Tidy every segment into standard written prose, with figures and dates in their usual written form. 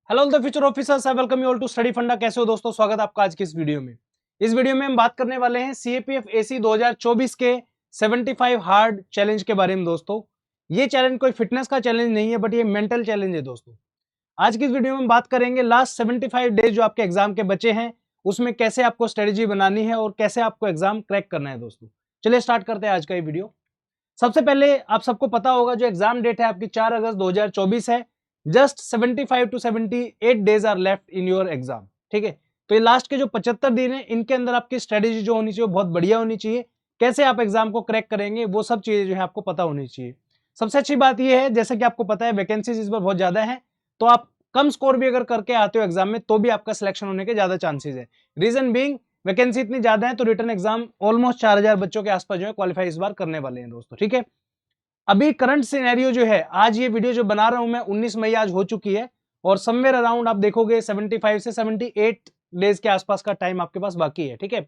Hello the future officers, I welcome you all to Study Funda. कैसे हो दोस्तों? स्वागत है आपका आज की इस वीडियो में। इस वीडियो में हम बात करने वाले हैं सीएपीएफ एसी 2024 के 75 हार्ड चैलेंज के बारे में। दोस्तों ये चैलेंज कोई फिटनेस का चैलेंज नहीं है, बट ये मेंटल चैलेंज है। दोस्तों आज की इस वीडियो में हम बात करेंगे लास्ट 75 डेज जो आपके एग्जाम के बचे हैं उसमें कैसे आपको स्ट्रेटेजी बनानी है और कैसे आपको एग्जाम क्रैक करना है। दोस्तों चलिए स्टार्ट करते हैं आज का ये वीडियो। सबसे पहले आप सबको पता होगा जो एग्जाम डेट है आपकी 4 अगस्त 2024 है। Just 75 to 78 days are left in your exam. ठीक है, तो ये लास्ट के जो 75 दिन है इनके अंदर आपकी स्ट्रेटेजी जो होनी चाहिए बहुत बढ़िया होनी चाहिए। कैसे आप एग्जाम को क्रैक करेंगे वो सब चीजें जो है आपको पता होनी चाहिए। सबसे अच्छी बात यह है, जैसे कि आपको पता है वैकेंसीज इस बार बहुत ज्यादा है, तो आप कम स्कोर भी अगर करके आते हो एग्जाम में तो भी आपका सिलेक्शन होने के ज्यादा चांसेस है। रीजन बीइंग वैकेंसी इतनी ज्यादा है तो रिटर्न एग्जाम ऑलमोस्ट 4000 बच्चों के आसपास जो है क्वालिफाई इस बार करने वाले हैं। दोस्तों ठीक है, अभी करंट सिनेरियो जो है, आज ये वीडियो जो बना रहा हूं मैं 19 मई आज हो चुकी है और समवेयर अराउंड आप देखोगे 75 से 78 डेज के आसपास का टाइम आपके पास बाकी है। ठीक है,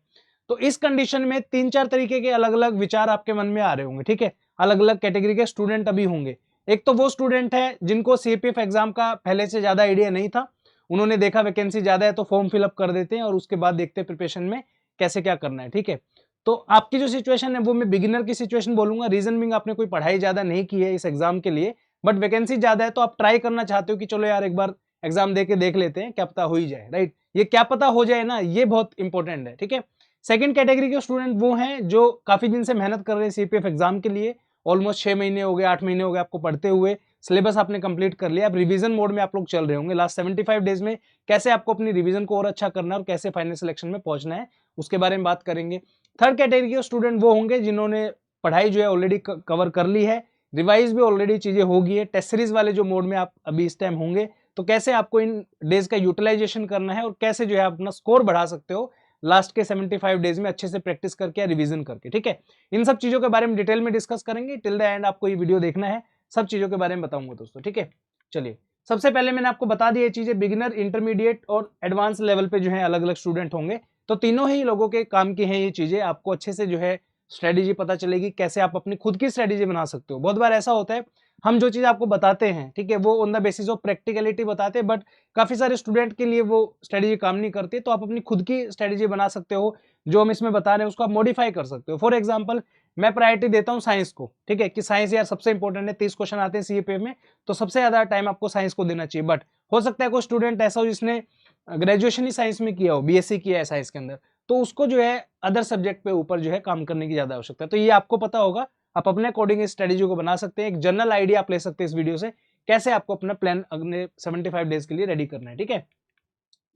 तो इस कंडीशन में 3-4 तरीके के अलग अलग विचार आपके मन में आ रहे होंगे। ठीक है, अलग अलग कैटेगरी के स्टूडेंट अभी होंगे। एक तो वो स्टूडेंट है जिनको सीपीएफ एग्जाम का पहले से ज्यादा आइडिया नहीं था, उन्होंने देखा वैकेंसी ज्यादा है तो फॉर्म फिलअप कर देते हैं और उसके बाद देखते हैं प्रिपरेशन में कैसे क्या करना है। ठीक है, तो आपकी जो सिचुएशन है वो मैं बिगिनर की सिचुएशन बोलूंगा। रीजन बिंग आपने कोई पढ़ाई ज्यादा नहीं की है इस एग्जाम के लिए, बट वैकेंसी ज्यादा है तो आप ट्राई करना चाहते हो कि चलो यार एक बार एग्जाम दे के देख लेते हैं, क्या पता हो ही जाए। राइट, ये क्या पता हो जाए ना, ये बहुत इंपॉर्टेंट है। ठीक है, सेकंड कैटेगरी के स्टूडेंट वो हैं जो काफी दिन से मेहनत कर रहे हैं सीपीएफ एग्जाम के लिए। ऑलमोस्ट 6 महीने हो गए, 8 महीने हो गए आपको पढ़ते हुए, सिलेबस आपने कंप्लीट कर लिया, अब रिवीजन मोड में आप लोग चल रहे होंगे। लास्ट 75 डेज में कैसे आपको अपनी रिवीजन को और अच्छा करना है और कैसे फाइनल सिलेक्शन में पहुंचना है उसके बारे में बात करेंगे। थर्ड कैटेगरी के स्टूडेंट वो होंगे जिन्होंने पढ़ाई जो है ऑलरेडी कवर कर ली है, रिवाइज भी ऑलरेडी चीजें होगी है, टेस्ट सीरीज वाले जो मोड में आप अभी इस टाइम होंगे, तो कैसे आपको इन डेज का यूटिलाइजेशन करना है और कैसे जो है अपना स्कोर बढ़ा सकते हो लास्ट के 75 डेज में अच्छे से प्रैक्टिस करके या रिवीजन करके। ठीक है, इन सब चीजों के बारे में डिटेल में डिस्कस करेंगे। टिल द एंड आपको ये वीडियो देखना है, सब चीजों के बारे में बताऊंगा दोस्तों। ठीक है, चलिए सबसे पहले मैंने आपको बता दिया ये चीजें, बिगिनर, इंटरमीडिएट और एडवांस लेवल पे जो है अलग अलग स्टूडेंट होंगे, तो तीनों ही लोगों के काम की हैं ये चीजें। आपको अच्छे से जो है स्ट्रेटेजी पता चलेगी कैसे आप अपनी खुद की स्ट्रेटेजी बना सकते हो। बहुत बार ऐसा होता है हम जो चीज आपको बताते हैं, ठीक है, वो on the basis of practicality बताते हैं, बट काफी सारे स्टूडेंट के लिए वो स्ट्रेटेजी काम नहीं करती, तो आप अपनी खुद की स्ट्रेटेजी बना सकते हो। जो हम इसमें बता रहे हैं उसको आप मॉडिफाई कर सकते हो। फॉर एग्जाम्पल मैं प्रायोरिटी देता हूँ साइंस को, ठीक है, कि साइंस यार सबसे इंपॉर्टेंट है, 30 क्वेश्चन आते हैं सीएपीएफ में, तो सबसे ज्यादा टाइम आपको साइंस को देना चाहिए। बट हो सकता है कोई स्टूडेंट ऐसा हो जिसने ग्रेजुएशन ही साइंस में किया हो, बीएससी किया है साइंस के अंदर, तो उसको जो है अदर सब्जेक्ट पे ऊपर जो है काम करने की ज्यादा आवश्यकता है। तो ये आपको पता होगा, आप अपने अकॉर्डिंग इस स्ट्रेटेजी को बना सकते हैं। एक जनरल आइडिया आप ले सकते हैं इस वीडियो से, कैसे आपको अपना प्लान अगले 75 डेज के लिए रेडी करना है। ठीक है,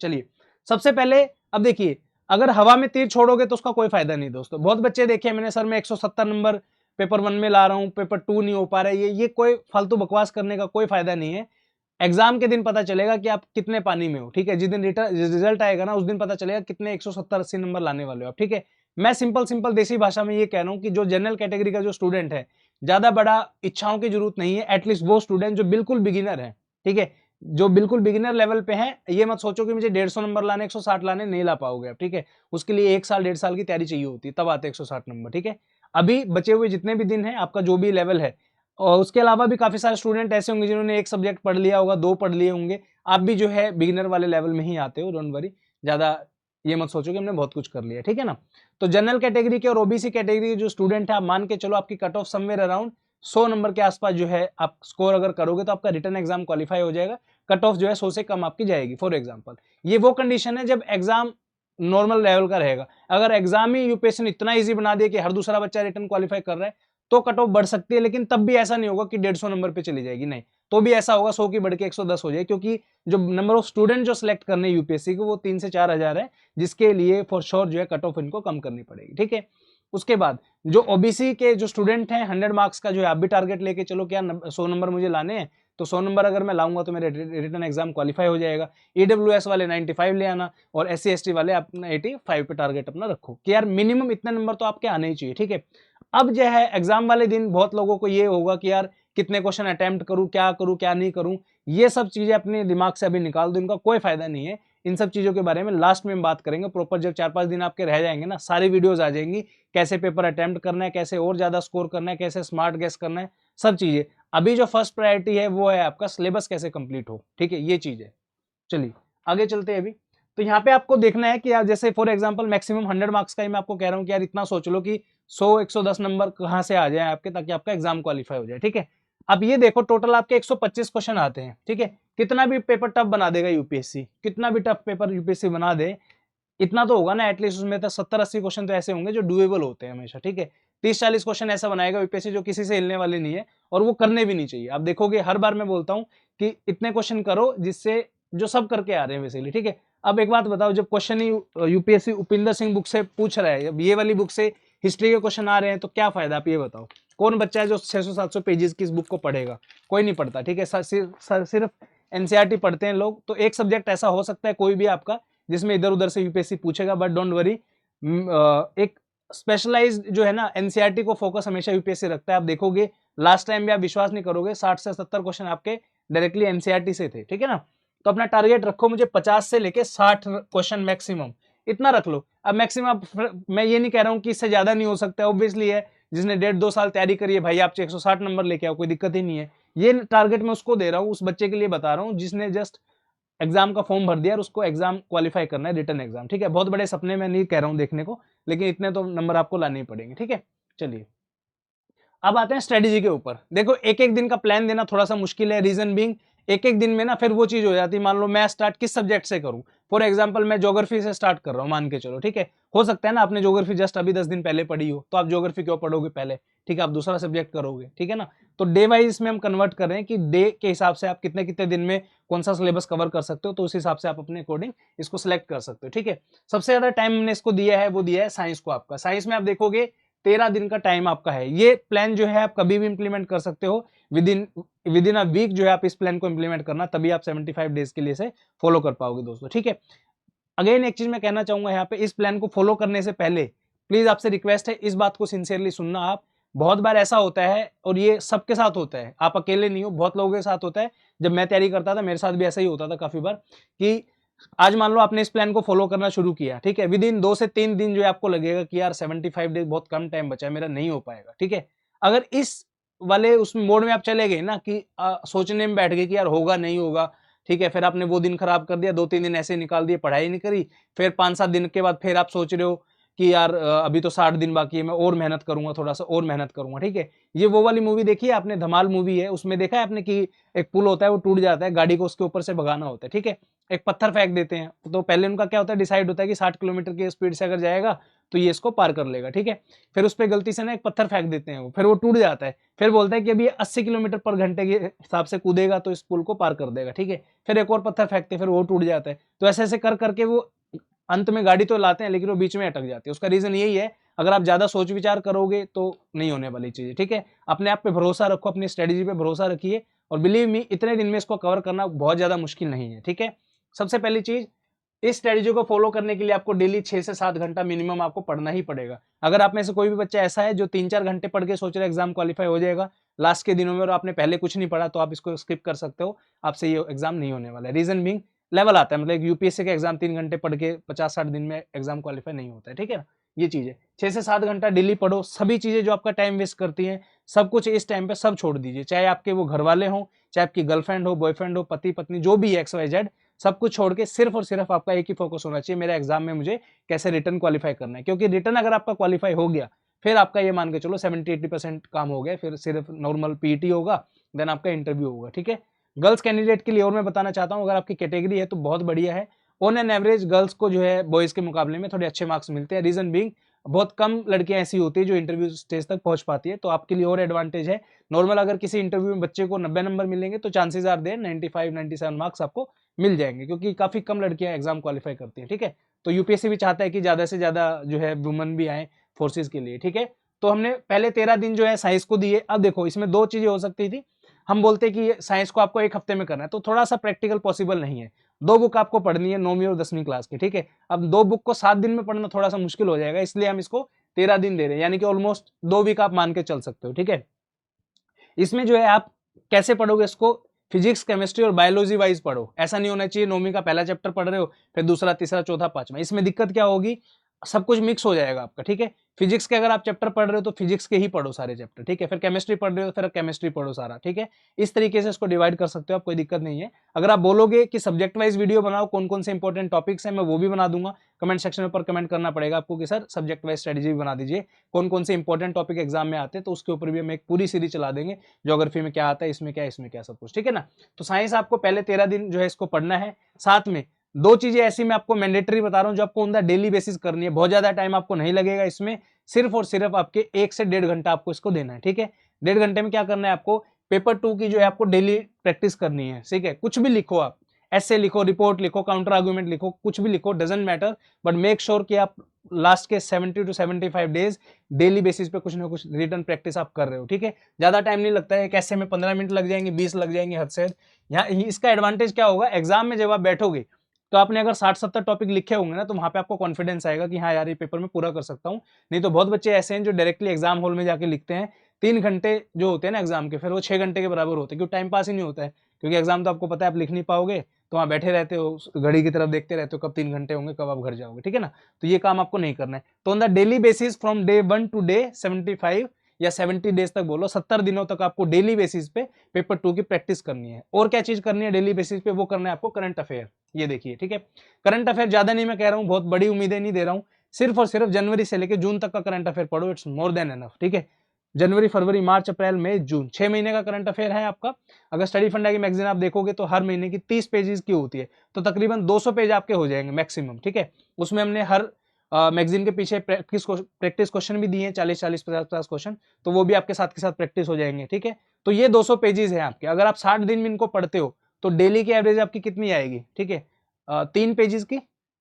चलिए सबसे पहले अब देखिए, अगर हवा में तीर छोड़ोगे तो उसका कोई फायदा नहीं दोस्तों। बहुत बच्चे देखे मैंने, सर मैं 170 नंबर पेपर 1 में ला रहा हूं, पेपर 2 नहीं हो पा रहा है, ये कोई फालतू बकवास करने का कोई फायदा नहीं है। एग्जाम के दिन पता चलेगा कि आप कितने पानी में हो। ठीक है, जिस दिन रिजल्ट आएगा ना उस दिन पता चलेगा कितने 170-80 नंबर लाने वाले हो आप। ठीक है, मैं सिंपल सिंपल देसी भाषा में ये कह रहा हूं कि जो जनरल कैटेगरी का जो स्टूडेंट है, ज्यादा बड़ा इच्छाओं की जरूरत नहीं है। एटलीस्ट वो स्टूडेंट जो बिल्कुल बिगिनर है, ठीक है, जो बिल्कुल बिगिनर लेवल पे है, ये मत सोचो कि मुझे 150 नंबर लाने, 160 लाने, नहीं ला पाओगे आप। ठीक है, उसके लिए 1 साल 1.5 साल की तैयारी चाहिए होती है, तब आते 160 नंबर। ठीक है, अभी बचे हुए जितने भी दिन है, आपका जो भी लेवल है, और उसके अलावा भी काफी सारे स्टूडेंट ऐसे होंगे जिन्होंने एक सब्जेक्ट पढ़ लिया होगा, 2 पढ़ लिए होंगे। आप भी जो है बिगिनर वाले लेवल में ही आते हो, डोंट वरी, ज्यादा ये मत सोचो कि हमने बहुत कुछ कर लिया। ठीक है ना, तो जनरल कैटेगरी के और ओबीसी कैटेगरी के जो स्टूडेंट है, आप मान के चलो आपकी cut off somewhere around 100 number के आसपास जो है आप स्कोर अगर करोगे तो आपका रिटर्न एग्जाम क्वालिफाई हो जाएगा। कट ऑफ जो है 100 से कम आपकी जाएगी। फॉर एग्जाम्पल ये वो कंडीशन है जब एग्जाम नॉर्मल लेवल का रहेगा। अगर एग्जाम ही यूपीएससी ने इतना इजी बना दिया कि हर दूसरा बच्चा रिटर्न क्वालिफाई कर रहा है तो कट ऑफ बढ़ सकती है, लेकिन तब भी ऐसा नहीं होगा कि 150 नंबर पे चली जाएगी, नहीं, तो भी ऐसा होगा 100 की बढ़ के 110 हो जाए, क्योंकि जो नंबर ऑफ स्टूडेंट जो सिलेक्ट करने यूपीएससी को वो 3 से 4 हजार है, जिसके लिए फॉर श्योर जो है कट ऑफ इनको कम करनी पड़ेगी। ठीक है, उसके बाद जो ओबीसी के जो स्टूडेंट हैं 100 मार्क्स का जो है आप भी टारगेट लेके चलो, क्या 100 नंबर मुझे लाने हैं, तो 100 नंबर अगर मैं लाऊंगा तो मेरे रिटर्न एग्जाम क्वालिफाई हो जाएगा। ईडब्ल्यूएस वाले 95 ले आना और एससी एसटी वाले अपना 85 पे टारगेट अपना रखो कि यार मिनिमम इतने नंबर तो आपके आने ही चाहिए। ठीक है, अब जो है एग्जाम वाले दिन बहुत लोगों को ये होगा कि यार कितने क्वेश्चन अटेम्प्ट करूं क्या नहीं करूं, ये सब चीजें अपने दिमाग से अभी निकाल दो, इनका कोई फायदा नहीं है। इन सब चीजों के बारे में लास्ट में हम बात करेंगे प्रॉपर, जब 4-5 दिन आपके रह जाएंगे ना, सारी वीडियोस आ जाएंगी, कैसे पेपर अटेम्प्ट करना है, कैसे और ज्यादा स्कोर करना है, कैसे स्मार्ट गेस करना है, सब चीजें। अभी जो फर्स्ट प्रायोरिटी है वो है आपका सिलेबस कैसे कंप्लीट हो। ठीक है, ये चीज है। चलिए आगे चलते हैं अभी। तो यहाँ पे आपको देखना है कि आप जैसे फॉर एग्जांपल मैक्सिमम 100 मार्क्स का ही मैं आपको कह रहा हूँ कि यार इतना सोच लो कि 100-110 नंबर कहाँ से आ जाए आपके, ताकि आपका एग्जाम क्वालिफाई हो जाए, ठीक है। अब ये देखो टोटल आपके 125 क्वेश्चन आते हैं, ठीक है। कितना भी पेपर टफ बना देगा यूपीएससी, कितना भी टफ पेपर यूपीएससी बना दे, इतना तो होगा ना एटलीस्ट उसमें तो 70-80 क्वेश्चन तो ऐसे होंगे जो डुएबल होते हैं हमेशा, ठीक है। 30-40 क्वेश्चन ऐसा बनाएगा यूपीएससी जो किसी से हिलने वाले नहीं है, और वो करने भी नहीं चाहिए। आप देखोगे हर बार मैं बोलता हूँ कि इतने क्वेश्चन करो जिससे जो सब करके आ रहे हैं बेसिकली, ठीक है। अब एक बात बताओ, जब क्वेश्चन ही यूपीएससी उपिंदर सिंह बुक से पूछ रहा है, अब ये वाली बुक से हिस्ट्री के क्वेश्चन आ रहे हैं, तो क्या फायदा, आप ये बताओ। कौन बच्चा है जो 600-700 पेजेस की इस बुक को पढ़ेगा, कोई नहीं पढ़ता, ठीक है। सिर्फ एनसीईआरटी पढ़ते हैं लोग। तो एक सब्जेक्ट ऐसा हो सकता है कोई भी आपका जिसमें इधर उधर से यूपीएससी पूछेगा, बट डोंट वरी, एक स्पेशलाइज्ड जो है ना एनसीईआरटी को फोकस हमेशा यूपीएससी रखता है। आप देखोगे लास्ट टाइम भी आप विश्वास नहीं करोगे 60 से 70 क्वेश्चन आपके डायरेक्टली एनसीईआरटी से थे, ठीक है ना। तो अपना टारगेट रखो, मुझे 50 से लेके 60 क्वेश्चन मैक्सिमम, इतना रख लो। अब मैक्सिमम मैं ये नहीं कह रहा हूँ कि इससे ज्यादा नहीं हो सकता, ऑब्वियसली है। जिसने 1.5-2 साल तैयारी करी है भाई, आप 160 नंबर लेके आओ, कोई दिक्कत ही नहीं है। ये टारगेट मैं उसको दे रहा हूँ, उस बच्चे के लिए बता रहा हूँ जिसने जस्ट एग्जाम का फॉर्म भर दिया और उसको एग्जाम क्वालिफाई करना है, रिटर्न एग्जाम, ठीक है। बहुत बड़े सपने मैं नहीं कह रहा हूँ देखने को, लेकिन इतने तो नंबर आपको लाने ही पड़ेंगे, ठीक है। चलिए अब आते हैं स्ट्रेटेजी के ऊपर। देखो एक एक दिन का प्लान देना थोड़ा सा मुश्किल है, रीजन बीइंग एक एक दिन में ना फिर वो चीज हो जाती है। मान लो मैं स्टार्ट किस सब्जेक्ट से करूं, फॉर एग्जांपल मैं ज्योग्राफी से स्टार्ट कर रहा हूं, मान के चलो, ठीक है। हो सकता है ना आपने ज्योग्राफी जस्ट अभी 10 दिन पहले पढ़ी हो, तो आप ज्योग्राफी क्यों पढ़ोगे पहले, ठीक है, आप दूसरा सब्जेक्ट करोगे, ठीक है ना। तो डे वाइज इसमें हम कन्वर्ट कर रहे हैं कि डे के हिसाब से आप कितने कितने दिन में कौन सा सिलेबस कवर कर सकते हो, तो उस हिसाब से आप अपने अकॉर्डिंग इसको सिलेक्ट कर सकते हो, ठीक है। सबसे ज्यादा टाइम हमने इसको दिया है, वो दिया है साइंस को। आपका साइंस में आप देखोगे 13 दिन का टाइम आपका है। ये प्लान जो है आप कभी भी इंप्लीमेंट कर सकते हो, विद इन अ वीक जो है आप इस प्लान को इंप्लीमेंट करना, तभी आप 75 डेज के लिए से फॉलो कर पाओगे दोस्तों, ठीक है। अगेन एक चीज मैं कहना चाहूंगा यहाँ पे, इस प्लान को फॉलो करने से पहले प्लीज आपसे रिक्वेस्ट है, इस बात को सिंसियरली सुनना आप। बहुत बार ऐसा होता है, और ये सबके साथ होता है, आप अकेले नहीं हो, बहुत लोगों के साथ होता है। जब मैं तैयारी करता था मेरे साथ भी ऐसा ही होता था काफी बार, कि आज मान लो आपने इस प्लान को फॉलो करना शुरू किया, ठीक है। विद इन 2 से 3 दिन जो है आपको लगेगा कि यार 75 डेज बहुत कम टाइम बचा है, मेरा नहीं हो पाएगा, ठीक है। अगर इस वाले उस मोड में आप चले गए ना कि सोचने में बैठ गए कि यार होगा नहीं होगा, ठीक है, फिर आपने वो दिन खराब कर दिया, 2-3 दिन ऐसे निकाल दिए, पढ़ाई नहीं करी, फिर 5-7 दिन के बाद फिर आप सोच रहे हो कि यार अभी तो 60 दिन बाकी है, मैं और मेहनत करूंगा, थोड़ा सा और मेहनत करूंगा, ठीक है। ये वो वाली मूवी देखी है आपने, धमाल मूवी है, उसमें देखा है आपने कि एक पुल होता है वो टूट जाता है, गाड़ी को उसके ऊपर से भगाना होता है, ठीक है। एक पत्थर फेंक देते हैं, तो पहले उनका क्या होता है, डिसाइड होता है कि 60 किलोमीटर की स्पीड से अगर जाएगा तो ये इसको पार कर लेगा, ठीक है। फिर उस पर गलती से ना एक पत्थर फेंक देते हैं, वो फिर वो टूट जाता है, फिर बोलता है कि अभी 80 किलोमीटर पर घंटे के हिसाब से कूदेगा तो इस पुल को पार कर देगा, ठीक है। फिर एक और पत्थर फेंकते फिर वो टूट जाता है। तो ऐसे ऐसे कर करके वो अंत में गाड़ी तो लाते हैं, लेकिन वो बीच में अटक जाती है। उसका रीजन यही है, अगर आप ज्यादा सोच विचार करोगे तो नहीं होने वाली चीज, ठीक है। अपने आप पे भरोसा रखो, अपनी स्ट्रेटेजी पे भरोसा रखिए, और बिलीव मी इतने दिन में इसको कवर करना बहुत ज्यादा मुश्किल नहीं है, ठीक है। सबसे पहली चीज, इस स्ट्रेटेजी को फॉलो करने के लिए आपको डेली 6 से 7 घंटा मिनिमम आपको पढ़ना ही पड़ेगा। अगर आप में से कोई भी बच्चा ऐसा है जो 3-4 घंटे पढ़ के सोच रहा है एग्जाम क्वालिफाई हो जाएगा लास्ट के दिनों में, और आपने पहले कुछ नहीं पढ़ा, तो आप इसको स्किप कर सकते हो, आपसे ये एग्जाम नहीं होने वाला है। रीजन बीइंग लेवल आता है, मतलब यूपीएससी का एग्जाम 3 घंटे पढ़ के 50-60 दिन में एग्जाम क्वालिफाई नहीं होता है, ठीक है। ये चीज है, 6 से 7 घंटा डेली पढ़ो। सभी चीजें जो आपका टाइम वेस्ट करती हैं, सब कुछ इस टाइम पे सब छोड़ दीजिए, चाहे आपके वो घर वाले हों, चाहे आपकी गर्लफ्रेंड हो, बॉयफ्रेंड हो, पति पत्नी, जो भी है XYZ, सब कुछ छोड़ के सिर्फ और सिर्फ आपका एक ही फोकस होना चाहिए, मेरा एग्जाम में मुझे कैसे रिटर्न क्वालिफाई करना है। क्योंकि रिटर्न अगर आपका क्वालिफाई हो गया, फिर आपका ये मान के चलो 70-80% काम हो गया, फिर सिर्फ नॉर्मल पीईटी होगा, देन आपका इंटरव्यू होगा, ठीक है। गर्ल्स कैंडिडेट के लिए और मैं बताना चाहता हूँ, अगर आपकी कैटेगरी है तो बहुत बढ़िया है। ऑन एन एवरेज गर्ल्स को जो है बॉयज के मुकाबले में थोड़े अच्छे मार्क्स मिलते हैं। रीजन बीइंग बहुत कम लड़कियां ऐसी होती है जो इंटरव्यू स्टेज तक पहुंच पाती है, तो आपके लिए और एडवांटेज है। नॉर्मल अगर किसी इंटरव्यू में बच्चे को 90 नंबर मिलेंगे, तो चांसेस आर देयर 95-97 मार्क्स आपको मिल जाएंगे, क्योंकि काफी कम लड़कियां एग्जाम क्वालिफाई करती हैं, ठीक है। तो यूपीएससी भी चाहता है कि ज्यादा से ज्यादा जो है वुमन भी आए फोर्सेज के लिए, ठीक है। तो हमने पहले 13 दिन जो है साइंस को दिए। अब देखो इसमें दो चीजें हो सकती थी, हम बोलते कि साइंस को आपको एक हफ्ते में करना है, तो थोड़ा सा प्रैक्टिकल पॉसिबल नहीं है। 2 बुक आपको पढ़नी है, 9वीं और 10वीं क्लास की, ठीक है। अब 2 बुक को 7 दिन में पढ़ना थोड़ा सा मुश्किल हो जाएगा, इसलिए हम इसको 13 दिन दे रहे हैं, यानी कि ऑलमोस्ट 2 वीक आप मान के चल सकते हो, ठीक है। इसमें जो है आप कैसे पढ़ोगे इसको, फिजिक्स, केमिस्ट्री और बायोलॉजी वाइज पढ़ो। ऐसा नहीं होना चाहिए 9वीं का पहला चैप्टर पढ़ रहे हो, फिर दूसरा, तीसरा, चौथा, पांचवा। इसमें दिक्कत क्या होगी, सब कुछ मिक्स हो जाएगा आपका, ठीक है। फिजिक्स के अगर आप चैप्टर पढ़ रहे हो तो फिजिक्स के ही पढ़ो सारे चैप्टर, ठीक है। फिर केमिस्ट्री पढ़ रहे हो फिर केमिस्ट्री पढ़ो सारा, ठीक है। इस तरीके से इसको डिवाइड कर सकते हो आप, कोई दिक्कत नहीं है। अगर आप बोलोगे कि सब्जेक्ट वाइज वीडियो बनाओ, कौन कौन से इंपॉर्टेंट टॉपिक्स हैं, मैं वो भी बना दूंगा। कमेंट सेक्शन में कमेंट करना पड़ेगा आपको कि सर सब्जेक्ट वाइज स्ट्रेटेजी भी बना दीजिए, कौन कौन से इंपॉर्टेंट टॉपिक एग्जाम में आते हैं, तो उसके ऊपर भी हम एक पूरी सीरीज चला देंगे। ज्योग्राफी में क्या आता है, इसमें क्या सब कुछ, ठीक है ना। तो साइंस आपको पहले 13 दिन जो है इसको पढ़ना है। साथ में दो चीजें ऐसी मैं आपको मैंडेटरी बता रहा हूं जो आपको ऑन द डेली बेसिस करनी है। बहुत ज्यादा टाइम आपको नहीं लगेगा इसमें, सिर्फ और सिर्फ आपके 1 से 1.5 घंटा आपको इसको देना है, ठीक है। 1.5 घंटे में क्या करना है आपको, पेपर 2 की जो है आपको डेली प्रैक्टिस करनी है, ठीक है। कुछ भी लिखो आप, ऐसे लिखो, रिपोर्ट लिखो, काउंटर आर्गुमेंट लिखो, कुछ भी लिखो, doesn't matter, but make sure कि आप लास्ट के 70 to 75 डेज डेली बेसिस पे कुछ ना कुछ रिटर्न प्रैक्टिस आप कर रहे हो, ठीक है। ज्यादा टाइम नहीं लगता है, कैसे में 15 मिनट लग जाएंगे, 20 लग जाएंगे हद से। यहाँ इसका एडवांटेज क्या होगा, एग्जाम में जब आप बैठोगे तो आपने अगर 60-70 टॉपिक लिखे होंगे ना, तो वहां पे आपको कॉन्फिडेंस आएगा कि हाँ यार ये पेपर में पूरा कर सकता हूँ। नहीं तो बहुत बच्चे ऐसे हैं जो डायरेक्टली एग्जाम हॉल में जाके लिखते हैं, 3 घंटे जो होते हैं ना एग्जाम के, फिर वो 6 घंटे के बराबर होते हैं, क्योंकि टाइम पास ही नहीं होता है। क्योंकि एग्जाम तो आपको पता है आप लिख नहीं पाओगे, तो वहां बैठे रहते हो, घड़ी की तरफ देखते रहते हो, कब 3 घंटे होंगे, कब आप घर जाओगे, ठीक है ना। तो ये काम आपको नहीं करना है। तो on the daily basis from day 1 to day 75 या 70 डेज तक बोलो, 70 दिनों तक आपको डेली बेसिस पे पेपर 2 की प्रैक्टिस करनी है। और क्या चीज करनी है डेली बेसिस पे, वो करना है आपको करंट अफेयर। ये देखिए, ठीक है। करंट अफेयर ज्यादा नहीं मैं कह रहा हूं, बहुत बड़ी उम्मीदें नहीं दे रहा हूं, सिर्फ और सिर्फ जनवरी से लेकर जून तक का करंट अफेयर पढ़ो, इट्स मोर देन एनफ, ठीक है। जनवरी, फरवरी, मार्च, अप्रैल, मई, जून, 6 महीने का करंट अफेयर है आपका। अगर स्टडी फंडा की मैगजीन आप देखोगे तो हर महीने की 30 पेजेस की होती है, तो तकरीबन 200 पेज आपके हो जाएंगे मैक्सिमम, ठीक है। उसमें हमने हर मैगजीन के पीछे प्रैक्टिस क्वेश्चन भी दिए हैं, 40-40, 50-50 क्वेश्चन, तो वो भी आपके साथ के साथ प्रैक्टिस हो जाएंगे, ठीक है। तो ये 200 पेजेस है आपके। अगर आप 60 दिन में इनको पढ़ते हो तो डेली की एवरेज आपकी कितनी आएगी, ठीक है, 3 पेजेस की,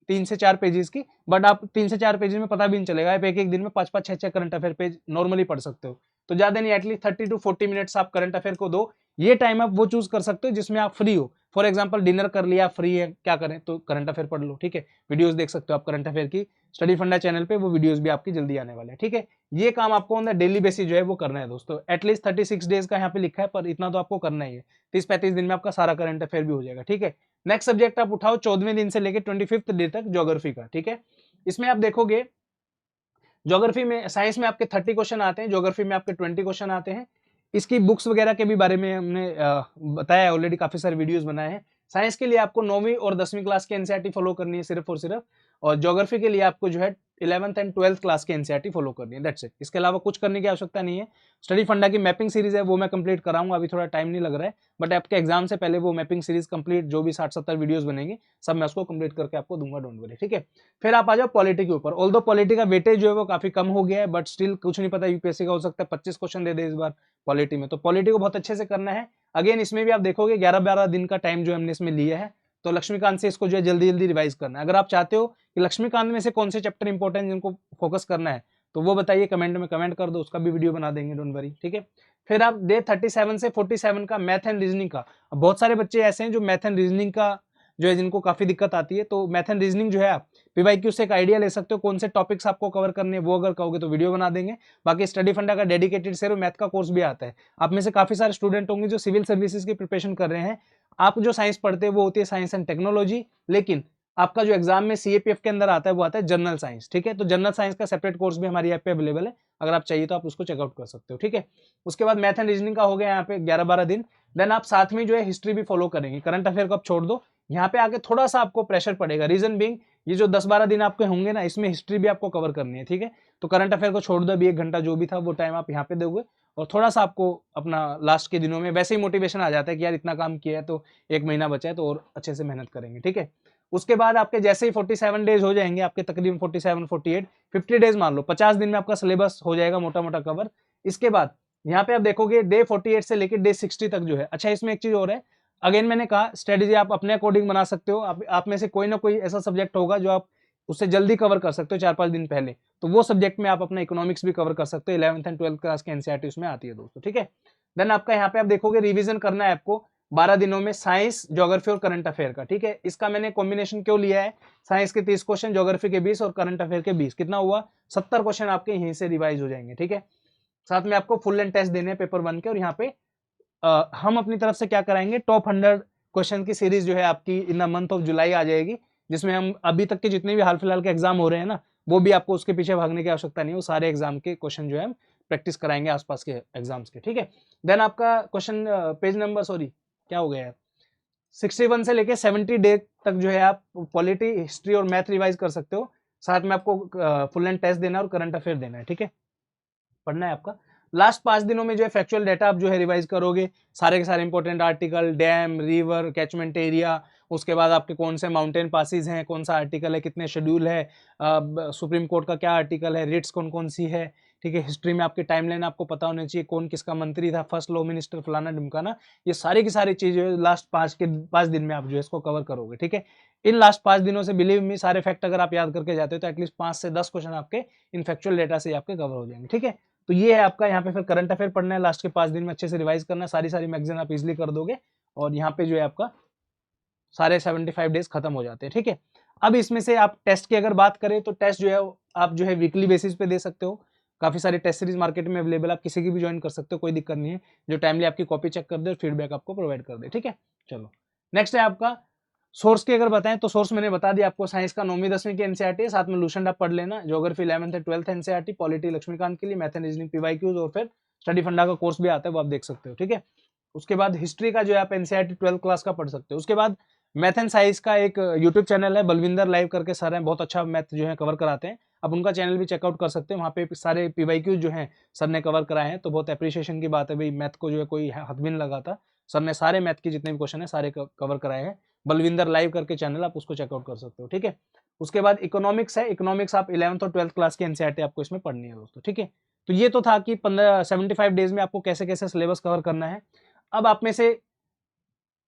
3 से 4 पेजेस की। बट आप 3 से 4 पेजेस में पता भी नहीं चलेगा, आप एक एक दिन में 5-5, 6-6 करंट अफेयर पेज नॉर्मली पढ़ सकते हो। तो ज्यादा नहीं, एटलीस्ट 30 to 40 मिनट्स आप करंट अफेयर को दो। ये टाइम आप वो चूज कर सकते हो जिसमें आप फ्री हो। फॉर एग्जाम्पल डिनर कर लिया, फ्री है, क्या करें, तो करंट अफेयर पढ़ लो, ठीक है। वीडियोस देख सकते हो आप करंट अफेयर की, स्टडी फंडा चैनल पे वो वीडियोस भी आपकी जल्दी आने वाले हैं, ठीक है। ये काम आपको ऑन द डेली बेसिस जो है वो करना है दोस्तों। एटलीस्ट 36 डेज का यहाँ पे लिखा है, पर इतना तो आपको करना ही है। 30-35 दिन में आपका सारा करंट अफेयर भी हो जाएगा, ठीक है। नेक्स्ट सब्जेक्ट आप उठाओ 14वें दिन से लेकर 25th डे तक, ज्योग्राफी का, ठीक है। इसमें आप देखोगे ज्योग्राफी में, साइंस में आपके 30 क्वेश्चन आते हैं, ज्योग्राफी में आपके 20 क्वेश्चन आते हैं। इसकी बुक्स वगैरह के भी बारे में हमने बताया है ऑलरेडी, काफी सारे वीडियोस बनाए हैं। साइंस के लिए आपको 9वीं और 10वीं क्लास की एनसीईआरटी फॉलो करनी है सिर्फ और सिर्फ, और ज्योग्राफी के लिए आपको जो है 11th एंड 12th क्लास की एनसीईआरटी फॉलो करनी है, दैट्स इट। इसके अलावा कुछ करने की आवश्यकता नहीं है। स्टडी फंडा की मैपिंग सीरीज है वो मैं कंप्लीट कराऊंगा, अभी थोड़ा टाइम नहीं लग रहा है, बट आपके एग्जाम से पहले वो मैपिंग सीरीज कंप्लीट, जो भी 60-70 वीडियोस बनेंगे सब मैं उसको कंप्लीट करके आपको दूंगा, डोंट वरी, ठीक है। फिर आप आ जाओ पॉलिटी के ऊपर। ऑल्दो पॉलिटी का वेटेज जो है वो काफी कम हो गया है, बट स्टिल कुछ नहीं पता, यूपीएससी का हो सकता है 25 क्वेश्चन दे दे इस बार पॉलिटी में, तो पॉलिटी को बहुत अच्छे से करना है। अगेन इसमें भी आप देखोगे 11-12 दिन का टाइम जो हमने इसमें लिया है, तो लक्ष्मीकांत से इसको जो है जल्दी जल्दी रिवाइज करना है। अगर आप चाहते हो कि लक्ष्मीकांत में से कौन से चैप्टर इंपॉर्टेंट जिनको फोकस करना है, तो वो बताइए, कमेंट में कमेंट कर दो, उसका भी वीडियो बना देंगे, डोंट वरी, ठीक है। फिर आप डे 37 से 47 का मैथ एंड रीजनिंग का, बहुत सारे बच्चे ऐसे हैं जो मैथ एंड रीजनिंग का जो है जिनको काफी दिक्कत आती है, तो मैथ एंड रीजनिंग जो है आप पीवाईक्यू से एक आइडिया ले सकते हो कौन से टॉपिक्स आपको कवर करने हैं, वो अगर कहोगे तो वीडियो बना देंगे। बाकी स्टडी फंडा का डेडिकेटेड सिर्फ मैथ का कोर्स भी आता है। आप में से काफी सारे स्टूडेंट होंगे जो सिविल सर्विसेज की प्रिपरेशन कर रहे हैं, आप जो साइंस पढ़ते हैं वो होती है साइंस एंड टेक्नोलॉजी, लेकिन आपका जो एग्जाम में सीएपीएफ के अंदर आता है वो आता है जनरल साइंस, ठीक है। तो जनरल साइंस का सेपरेट कोर्स भी हमारी ऐप पे अवेलेबल है, अगर आप चाहिए तो आप उसको चेकआउट कर सकते हो, ठीक है। उसके बाद मैथ एंड रीजनिंग का हो गया यहाँ पे 11-12 दिन। देन आप साथ में जो है हिस्ट्री भी फॉलो करेंगे, करंट अफेयर को आप छोड़ दो, यहाँ पे आके थोड़ा सा आपको प्रेशर पड़ेगा, रीजन बीइंग ये जो 10-12 दिन आपके होंगे ना, इसमें हिस्ट्री भी आपको कवर करनी है, ठीक है। तो करंट अफेयर को छोड़ दो, अभी 1 घंटा जो भी था वो टाइम आप यहाँ पे दोगे, और थोड़ा सा आपको अपना लास्ट के दिनों में वैसे ही मोटिवेशन आ जाता है कि यार इतना काम किया है तो 1 महीना बचा है तो और अच्छे से मेहनत करेंगे, ठीक है। उसके बाद आपके जैसे ही 47 डेज हो जाएंगे आपके, तकरीबन 47, 48, 50 डेज मान लो, 50 दिन में आपका सिलेबस हो जाएगा मोटा मोटा कवर। इसके बाद यहाँ पे आप देखोगे डे 48 से लेकर डे 60 तक जो है, अच्छा इसमें एक चीज और है, अगेन मैंने कहा स्ट्रेटेजी आप अपने अकॉर्डिंग बना सकते हो। आप में से कोई ना कोई ऐसा सब्जेक्ट होगा जो आप उससे जल्दी कवर कर सकते हो 4-5 दिन पहले, तो वो सब्जेक्ट में आप अपना इकोनॉमिक्स भी कवर कर सकते हो। 11th एंड 12th क्लास की एनसीईआरटी उसमें आती है दोस्तों, ठीक है। देन आपका यहाँ पे आप देखोगे रिवीजन करना है आपको 12 दिनों में साइंस, ज्योग्राफी और करंट अफेयर का, ठीक है। इसका मैंने कॉम्बिनेशन क्यों लिया है, साइंस के 30 क्वेश्चन, ज्योग्राफी के 20 और करंट अफेयर के 20, कितना हुआ 70 क्वेश्चन आपके यहीं से रिवाइज हो जाएंगे, ठीक है। साथ में आपको फुल लेंथ टेस्ट देने हैं पेपर 1 के, और यहाँ पे हम अपनी तरफ से क्या कराएंगे, टॉप 100 क्वेश्चन की सीरीज जो है आपकी in the month of July आ जाएगी, जिसमें हम अभी तक के जितने भी हाल फिलहाल के एग्जाम हो रहे हैं ना, वो भी आपको उसके पीछे भागने की आवश्यकता नहीं है, वो सारे एग्जाम के क्वेश्चन जो है हम प्रैक्टिस कराएंगे आसपास के एग्जाम्स के, ठीक है। देन आपका क्वेश्चन पेज नंबर, सॉरी क्या हो गया है, 61 से लेके 70 डे तक जो है आप पॉलिटी, हिस्ट्री और मैथ रिवाइज कर सकते हो। साथ में आपको फुल एंड टेस्ट देना है और करंट अफेयर देना है, ठीक है, पढ़ना है आपका। लास्ट 5 दिनों में जो है फैक्चुअल डेटा आप जो है रिवाइज करोगे, सारे के सारे important article, dam, river, catchment area, उसके बाद आपके कौन से माउंटेन पासिस हैं, कौन सा आर्टिकल है, कितने शेड्यूल है, सुप्रीम कोर्ट का क्या आर्टिकल है, रिट्स कौन कौन सी है, ठीक है। हिस्ट्री में आपकी टाइमलाइन आपको पता होनी चाहिए, कौन किसका मंत्री था, फर्स्ट लॉ मिनिस्टर, फलाना ढिमकाना, ये सारी की सारी चीजें लास्ट 5 दिन में आप जो है इसको कवर करोगे, ठीक है। इन लास्ट 5 दिनों से बिलीव मी सारे फैक्ट अगर आप याद करके जाते हो तो एटलीस्ट 5 से 10 क्वेश्चन आपके इन फैक्चुअल डेटा से आपके कवर हो जाएंगे, ठीक है। तो ये है आपका, यहाँ पे फिर करंट अफेयर पढ़ना है, लास्ट के 5 दिन में अच्छे से रिवाइज करना है, सारी मैगजीन आप इजिली कर दोगे और यहाँ पे जो है आपका सारे 75 डेज खत्म हो जाते हैं, ठीक है। अब इसमें से आप टेस्ट की अगर बात करें तो टेस्ट जो है आप जो है वीकली बेसिस पे दे सकते हो, काफी सारे टेस्ट सीरीज मार्केट में अवेलेबल, आप किसी की भी ज्वाइन कर सकते हो, कोई दिक्कत नहीं है, जो टाइमली आपकी कॉपी चेक कर दे और फीडबैक आपको प्रोवाइड कर दे, ठीक है। चलो नेक्स्ट है आपका सोर्स की अगर बताएं तो सोर्स मैंने बता दिया आपको, साइंस का 9वीं 10वीं की एनसीईआरटी है, साथ में लूसेंट आप पढ़ लेना, ज्योग्राफी 11th है 12th एनसीईआरटी, पॉलिटी लक्ष्मीकांत के लिए, मैथ एंड रीजनिंग पीवाईक्यूज और फिर स्टडी फंडा का कोर्स भी आता है वो आप देख सकते हो, ठीक है। उसके बाद हिस्ट्री का जो है आप एनसीईआरटी 12th क्लास का पढ़ सकते हो। उसके बाद मैथ एंड साइंस का एक यूट्यूब चैनल है, बलविंदर लाइव करके सर हैं, बहुत अच्छा मैथ जो है कवर कराते हैं, आप उनका चैनल भी चेकआउट कर सकते हैं, वहाँ पे सारे पीवाईक्यूज जो हैं सर ने कवर कराए हैं, तो बहुत अप्रिशिएशन की बात है भाई, मैथ को जो है कोई हाथ भी नहीं लगाता, सर ने सारे मैथ के जितने भी क्वेश्चन है सारे कवर कराए हैं, बलविंदर लाइव करके चैनल, आप उसको चेकआउट कर सकते हो, ठीक है। उसके बाद इकोनॉमिक्स है, इकोनॉमिक्स आप 11th और 12th क्लास की एनसीईआरटी आपको इसमें पढ़नी है दोस्तों, ठीक है। तो ये तो था कि 75 डेज में आपको कैसे कैसे सिलेबस कवर करना है। अब आप में से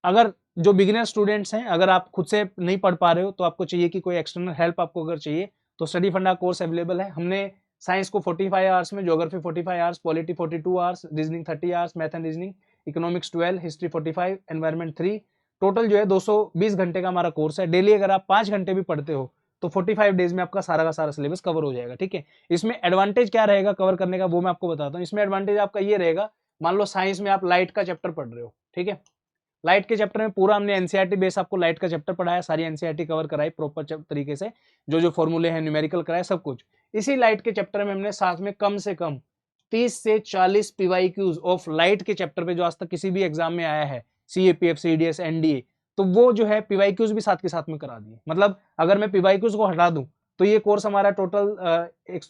अगर जो बिगिनर स्टूडेंट्स हैं, अगर आप खुद से नहीं पढ़ पा रहे हो तो आपको चाहिए कि कोई एक्सटर्नल हेल्प आपको अगर चाहिए तो स्टडी फंडा कोर्स अवेलेबल है। हमने साइंस को 45 आवर्स में, geography 45 hours, polity 42 hours, reasoning 30 hours, math and reasoning, economics 12, history 45, environment 3, total जो है 220 घंटे का हमारा कोर्स है। डेली अगर आप 5 घंटे भी पढ़ते हो तो 45 डेज में आपका सारा का सारा सिलेबस कवर हो जाएगा, ठीक है। इसमें एडवांटेज क्या रहेगा कवर करने का वो मैं आपको बताता हूँ। इसमें एडवांटेज आपका ये रहेगा, मान लो साइंस में आप लाइट का चैप्टर पढ़ रहे हो, ठीक है, लाइट के चैप्टर में पूरा हमने एनसीईआरटी बेस आपको लाइट का चैप्टर पढ़ाया, सारी एनसीईआरटी कवर कराई प्रॉपर तरीके से, जो जो फॉर्मूले हैं न्यूमेरिकल कराए सब कुछ। इसी लाइट के चैप्टर में हमने साथ में कम से कम 30 से 40 पीवाईक्यूज ऑफ लाइट के चैप्टर पे जो आज तक किसी भी एग्जाम में आया है, सीएपीएफ, सीडीएस, एनडीए, तो वो जो है पीवाईक्यूज भी साथ के साथ में करा दिए। मतलब अगर मैं पीवाईक्यूज को हटा दूं तो ये कोर्स हमारा टोटल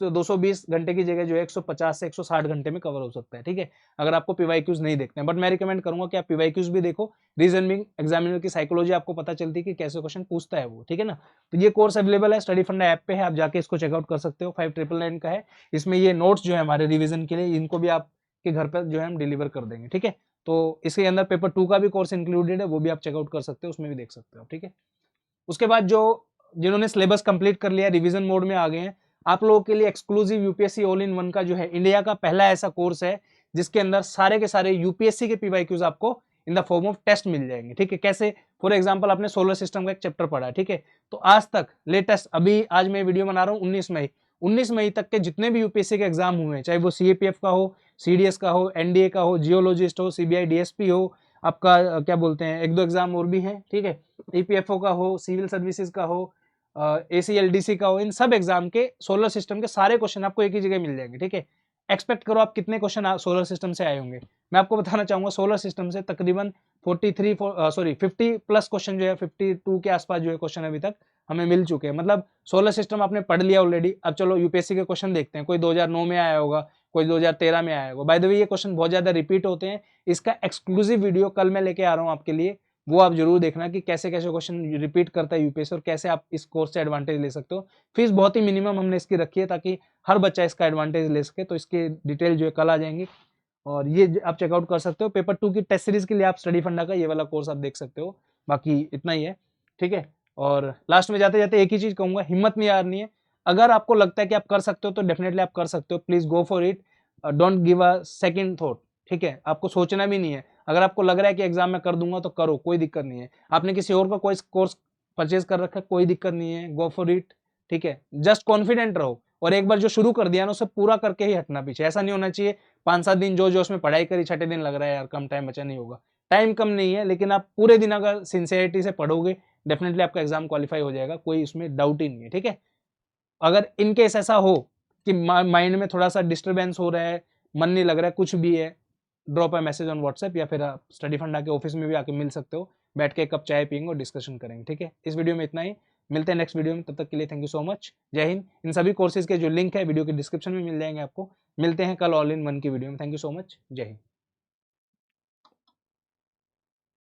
220 घंटे की जगह जो है 150 से 160 घंटे में कवर हो सकता है, ठीक है, अगर आपको पीवाईक्यूज नहीं देखते हैं। बट मैं रिकमेंड करूंगा कि आप पीवाईक्यूज भी देखो, रीजन बिंग एग्जामिनर की साइकोलॉजी आपको पता चलती है कि कैसे क्वेश्चन पूछता है वो, ठीक है ना। तो ये कोर्स अवेलेबल है, स्टडी फंडा ऐप पे है, आप जाके इसको चेकआउट कर सकते हो, 5999 का है। इसमें ये नोट्स जो है हमारे रिविजन के लिए, इनको भी आपके घर पर जो है हम डिलीवर कर देंगे, ठीक है। तो इसके अंदर पेपर 2 का भी कोर्स इंक्लूडेड है, वो भी आप चेकआउट कर सकते हो, उसमें भी देख सकते हो, ठीक है। उसके बाद जो जिन्होंने सिलेबस कंप्लीट कर लिया, रिवीजन मोड में आ गए हैं, आप लोगों के लिए exclusive UPSC all in one का जो है इंडिया का पहला ऐसा कोर्स है जिसके अंदर सारे के सारे यूपीएससी के पीवाईक्यूज आपको in the form of test मिल जाएंगे, ठीक है। कैसे, फॉर एग्जांपल आपने सोलर सिस्टम का एक चैप्टर पढ़ा है, ठीक है, तो आज तक लेटेस्ट, अभी आज मैं वीडियो बना रहा हूँ 19 मई तक के जितने भी यूपीएससी के एग्जाम हुए हैं, चाहे वो सीएपीएफ का हो, सीडीएस का हो, एनडीए का हो, जियोलॉजिस्ट हो, सीबीआई डीएसपी हो, आपका क्या बोलते हैं, एक दो एग्जाम और भी हैं, ठीक है, ईपीएफओ का हो, सिविल सर्विसेज का हो, एसीएलडीसी का हो, इन सब एग्जाम के सोलर सिस्टम के सारे क्वेश्चन आपको एक ही जगह मिल जाएंगे, ठीक है। एक्सपेक्ट करो आप कितने क्वेश्चन सोलर सिस्टम से आए होंगे। मैं आपको बताना चाहूंगा सोलर सिस्टम से तकरीबन 50 प्लस क्वेश्चन जो है 52 के आसपास जो है क्वेश्चन अभी तक हमें मिल चुके हैं। मतलब सोलर सिस्टम आपने पढ़ लिया ऑलरेडी। अब चलो यूपीएससी के क्वेश्चन देखते हैं, कोई 2009 में आया होगा, कोई 2013 में आया होगा। बाय द वे ये क्वेश्चन बहुत ज्यादा रिपीट होते हैं, इसका एक्सक्लूसिव वीडियो कल मैं लेके आ रहा हूँ आपके लिए, वो आप जरूर देखना कि कैसे कैसे क्वेश्चन रिपीट करता है यूपीएससी और कैसे आप इस कोर्स से एडवांटेज ले सकते हो। फीस बहुत ही मिनिमम हमने इसकी रखी है ताकि हर बच्चा इसका एडवांटेज ले सके, तो इसकी डिटेल जो है कल आ जाएंगी और ये आप चेकआउट कर सकते हो। पेपर 2 की टेस्ट सीरीज के लिए आप स्टडी फंडा का ये वाला कोर्स आप देख सकते हो। बाकी इतना ही है, ठीक है। और लास्ट में जाते जाते एक ही चीज कहूंगा, हिम्मत नहीं हारनी है। अगर आपको लगता है कि आप कर सकते हो तो डेफिनेटली आप कर सकते हो, please go for it, don't give a second thought, ठीक है। आपको सोचना भी नहीं है, अगर आपको लग रहा है कि एग्जाम में कर दूंगा तो करो, कोई दिक्कत नहीं है। आपने किसी और का कोई कोर्स परचेज कर रखा है, कोई दिक्कत नहीं है, गो फॉर इट, ठीक है। जस्ट कॉन्फिडेंट रहो और एक बार जो शुरू कर दिया ना उसे पूरा करके ही हटना पीछे। ऐसा नहीं होना चाहिए 5-7 दिन जो उसमें पढ़ाई करी, छठे दिन लग रहा है यार कम टाइम बचा, नहीं होगा। टाइम कम नहीं है, लेकिन आप पूरे दिन अगर सिंसियरिटी से पढ़ोगे डेफिनेटली आपका एग्जाम क्वालिफाई हो जाएगा, कोई उसमें डाउट ही नहीं है, ठीक है। अगर इन केस ऐसा हो कि माइंड में थोड़ा सा डिस्टर्बेंस हो रहा है, मन नहीं लग रहा है, कुछ भी है, drop a message on WhatsApp, या फिर आप स्टडी फंडा के ऑफिस में भी आके मिल सकते हो, बैठ के एक कप चाय पियेंगे और डिस्कशन करेंगे। ठीक है, इस वीडियो में इतना ही, मिलते हैं नेक्स्ट वीडियो में, तब तक के लिए थैंक यू सो मच, जय हिंद। इन सभी कोर्सेज के जो लिंक है वीडियो के डिस्क्रिप्शन में मिल जाएंगे आपको। मिलते हैं कल ऑल इन वन की वीडियो में। थैंक यू सो मच, जय हिंद।